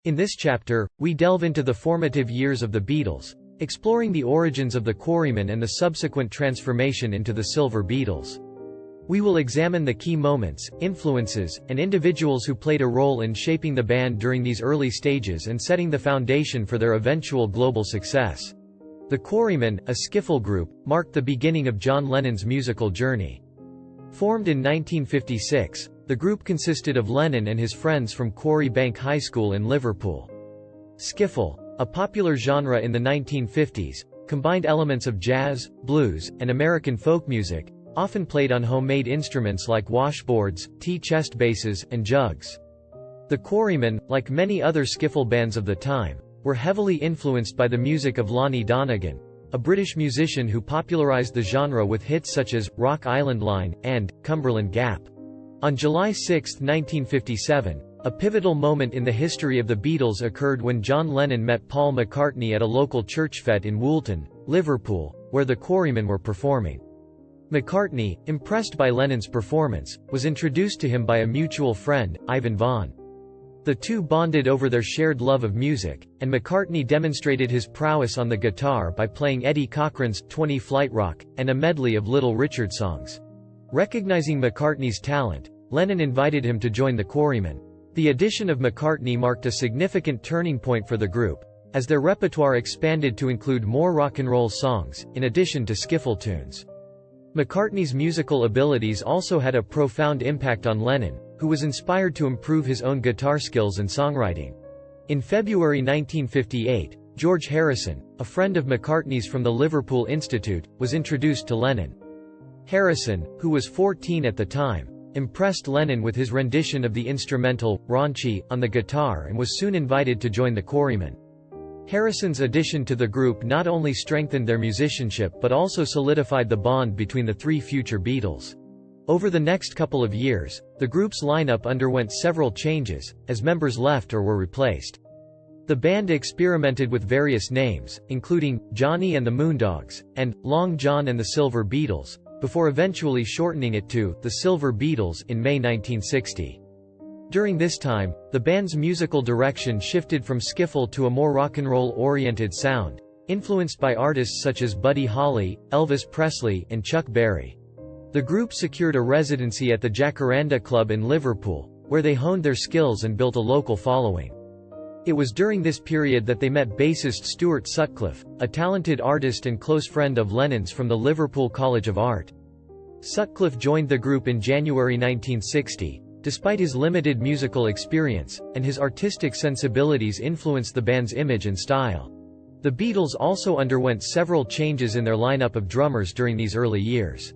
In this chapter, we delve into the formative years of the Beatles, exploring the origins of the Quarrymen and the subsequent transformation into the Silver Beatles. We will examine the key moments, influences, and individuals who played a role in shaping the band during these early stages and setting the foundation for their eventual global success. The Quarrymen, a skiffle group, marked the beginning of John Lennon's musical journey. Formed in 1956, the group consisted of Lennon and his friends from Quarry Bank High School in Liverpool. Skiffle, a popular genre in the 1950s, combined elements of jazz, blues, and American folk music, often played on homemade instruments like washboards, tea chest basses, and jugs. The Quarrymen, like many other skiffle bands of the time, were heavily influenced by the music of Lonnie Donegan, a British musician who popularized the genre with hits such as Rock Island Line and Cumberland Gap. On July 6, 1957, a pivotal moment in the history of the Beatles occurred when John Lennon met Paul McCartney at a local church fete in Woolton, Liverpool, where the Quarrymen were performing. McCartney, impressed by Lennon's performance, was introduced to him by a mutual friend, Ivan Vaughan. The two bonded over their shared love of music, and McCartney demonstrated his prowess on the guitar by playing Eddie Cochran's 20 Flight Rock, and a medley of Little Richard songs. Recognizing McCartney's talent, Lennon invited him to join the Quarrymen. The addition of McCartney marked a significant turning point for the group, as their repertoire expanded to include more rock and roll songs, in addition to skiffle tunes. McCartney's musical abilities also had a profound impact on Lennon, who was inspired to improve his own guitar skills and songwriting. In February 1958, George Harrison, a friend of McCartney's from the Liverpool Institute, was introduced to Lennon. Harrison, who was 14 at the time, impressed Lennon with his rendition of the instrumental, Raunchy, on the guitar and was soon invited to join the Quarrymen. Harrison's addition to the group not only strengthened their musicianship but also solidified the bond between the three future Beatles. Over the next couple of years, the group's lineup underwent several changes, as members left or were replaced. The band experimented with various names, including Johnny and the Moondogs, and Long John and the Silver Beatles, before eventually shortening it to The Silver Beatles in May 1960. During this time, the band's musical direction shifted from skiffle to a more rock and roll-oriented sound, influenced by artists such as Buddy Holly, Elvis Presley, and Chuck Berry. The group secured a residency at the Jacaranda Club in Liverpool, where they honed their skills and built a local following. It was during this period that they met bassist Stuart Sutcliffe, a talented artist and close friend of Lennon's from the Liverpool College of Art. Sutcliffe joined the group in January 1960. Despite his limited musical experience, and his artistic sensibilities influenced the band's image and style. The Beatles also underwent several changes in their lineup of drummers during these early years.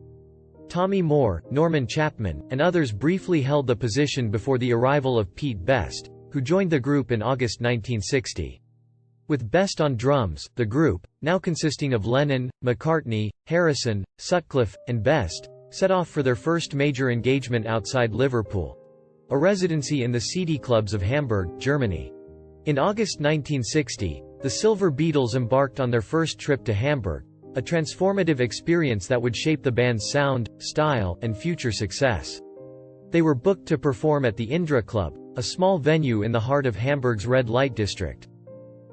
Tommy Moore, Norman Chapman, and others briefly held the position before the arrival of Pete Best, who joined the group in August 1960. With Best on drums, the group, now consisting of Lennon, McCartney, Harrison, Sutcliffe, and Best, set off for their first major engagement outside Liverpool, a residency in the seedy clubs of Hamburg, Germany. In August 1960, the Silver Beatles embarked on their first trip to Hamburg, a transformative experience that would shape the band's sound, style, and future success. They were booked to perform at the Indra Club, a small venue in the heart of Hamburg's red light district.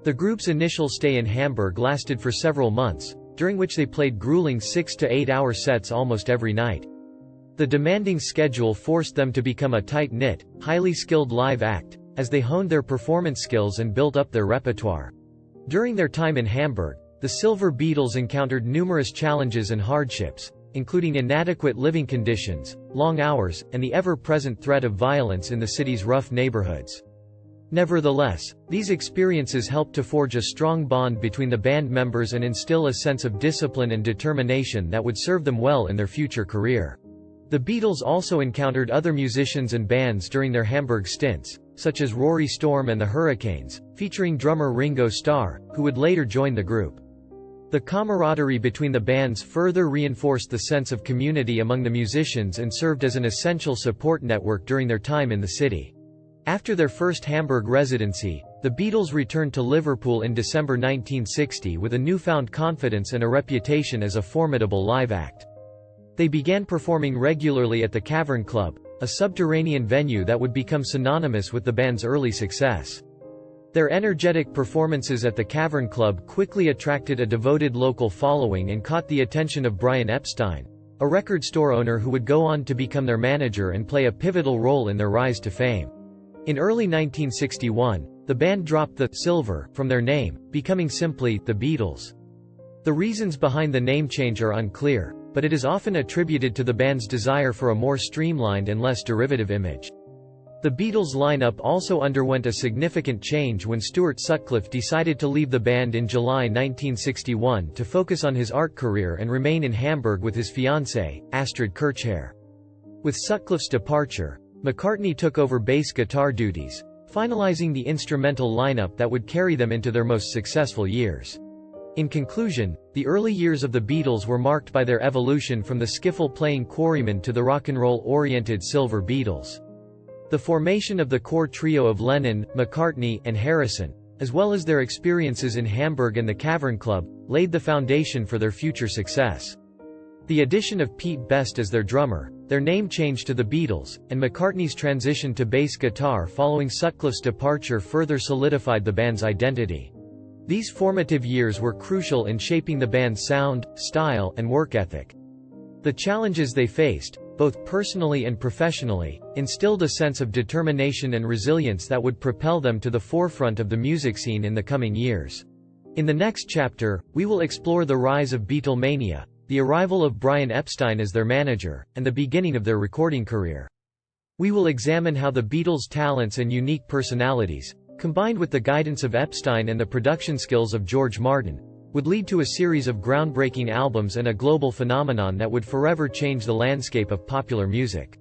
The group's initial stay in Hamburg lasted for several months, during which they played grueling 6 to 8 hour sets almost every night. The demanding schedule forced them to become a tight-knit, highly skilled live act, as they honed their performance skills and built up their repertoire. During their time in Hamburg, the Silver Beatles encountered numerous challenges and hardships, including inadequate living conditions, long hours, and the ever-present threat of violence in the city's rough neighborhoods. Nevertheless, these experiences helped to forge a strong bond between the band members and instill a sense of discipline and determination that would serve them well in their future career. The Beatles also encountered other musicians and bands during their Hamburg stints, such as Rory Storm and the Hurricanes, featuring drummer Ringo Starr, who would later join the group. The camaraderie between the bands further reinforced the sense of community among the musicians and served as an essential support network during their time in the city. After their first Hamburg residency, the Beatles returned to Liverpool in December 1960 with a newfound confidence and a reputation as a formidable live act. They began performing regularly at the Cavern Club, a subterranean venue that would become synonymous with the band's early success. Their energetic performances at the Cavern Club quickly attracted a devoted local following and caught the attention of Brian Epstein, a record store owner who would go on to become their manager and play a pivotal role in their rise to fame. In early 1961, the band dropped the Silver from their name, becoming simply the Beatles. The reasons behind the name change are unclear, but it is often attributed to the band's desire for a more streamlined and less derivative image. The Beatles lineup also underwent a significant change when Stuart Sutcliffe decided to leave the band in July 1961 to focus on his art career and remain in Hamburg with his fiancée, Astrid Kirchherr. With Sutcliffe's departure, McCartney took over bass guitar duties, finalizing the instrumental lineup that would carry them into their most successful years. In conclusion, the early years of the Beatles were marked by their evolution from the skiffle-playing Quarrymen to the rock and roll-oriented Silver Beatles. The formation of the core trio of Lennon, McCartney, and Harrison, as well as their experiences in Hamburg and the Cavern Club, laid the foundation for their future success. The addition of Pete Best as their drummer, their name change to the Beatles, and McCartney's transition to bass guitar following Sutcliffe's departure further solidified the band's identity. These formative years were crucial in shaping the band's sound, style, and work ethic. The challenges they faced, both personally and professionally, instilled a sense of determination and resilience that would propel them to the forefront of the music scene in the coming years. In the next chapter, we will explore the rise of Beatlemania, the arrival of Brian Epstein as their manager, and the beginning of their recording career. We will examine how the Beatles' talents and unique personalities, combined with the guidance of Epstein and the production skills of George Martin, would lead to a series of groundbreaking albums and a global phenomenon that would forever change the landscape of popular music.